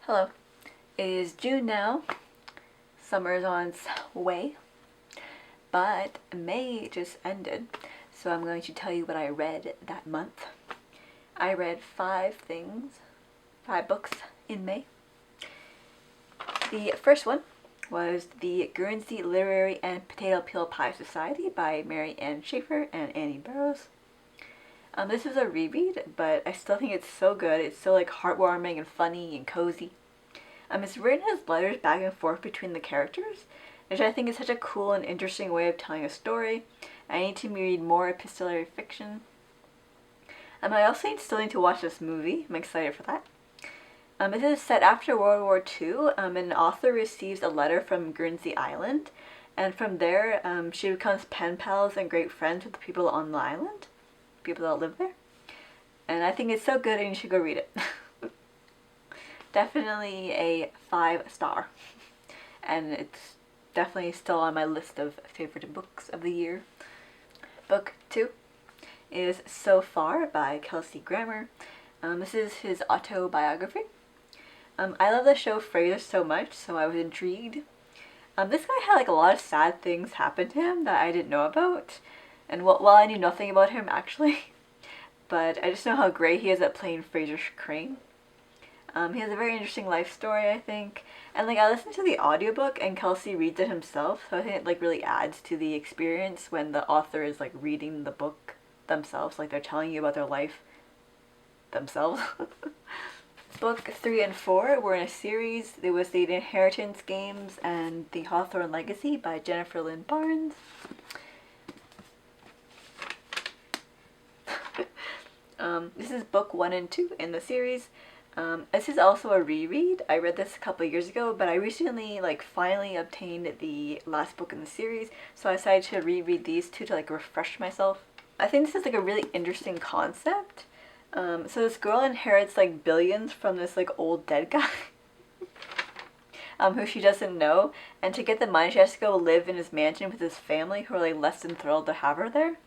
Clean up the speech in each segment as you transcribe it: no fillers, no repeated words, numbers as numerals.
Hello. It is June now. Summer is on its way, but May just ended, so I'm going to tell you what I read that month. I read 5 books in May. The first one was The Guernsey Literary and Potato Peel Pie Society by Mary Ann Shaffer and Annie Burroughs. This was a reread, but I still think it's so good. It's so heartwarming and funny and cozy. It's written as letters back and forth between the characters, which I think is such a cool and interesting way of telling a story. I need to read more epistolary fiction. I also still need to watch this movie. I'm excited for that. This is set after World War II, and an author receives a letter from Guernsey Island, and from there she becomes pen pals and great friends with the people on the island, people that live there. And I think it's so good and you should go read it. Definitely a 5-star. And it's definitely still on my list of favorite books of the year. Book 2 is So Far by Kelsey Grammer. This is his autobiography. I love the show Frasier so much, so I was intrigued. This guy had a lot of sad things happen to him that I didn't know about. And while I knew nothing about him actually, but I just know how great he is at playing Frasier Crane. He has a very interesting life story, I think. And I listened to the audiobook and Kelsey reads it himself, so I think it really adds to the experience when the author is reading the book themselves, they're telling you about their life themselves. Book 3 and 4 were in a series. There was The Inheritance Games and The Hawthorne Legacy by Jennifer Lynn Barnes. This is book 1 and 2 in the series. This is also a reread. I read this a couple years ago, but I recently finally obtained the last book in the series, so I decided to reread these two to refresh myself. I think this is a really interesting concept. So this girl inherits billions from this old dead guy who she doesn't know, and to get the money she has to go live in his mansion with his family who are less than thrilled to have her there.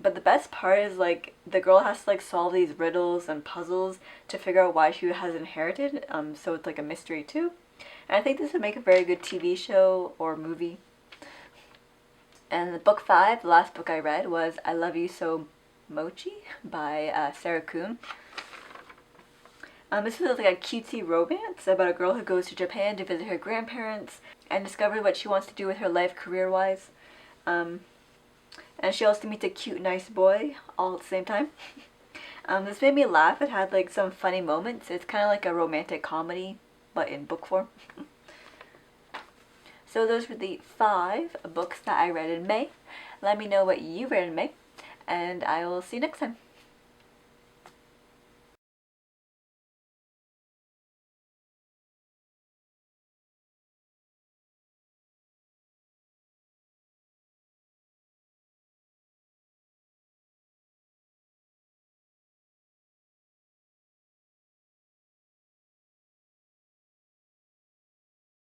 But the best part is the girl has to solve these riddles and puzzles to figure out why she has inherited, so it's a mystery too. And I think this would make a very good TV show or movie. And book 5, the last book I read, was I Love You So Mochi by Sarah Kuhn. This was a cutesy romance about a girl who goes to Japan to visit her grandparents and discovers what she wants to do with her life career-wise. And she also meets a cute, nice boy all at the same time. This made me laugh. It had some funny moments. It's kind of like a romantic comedy, but in book form. So those were the 5 books that I read in May. Let me know what you read in May, and I will see you next time.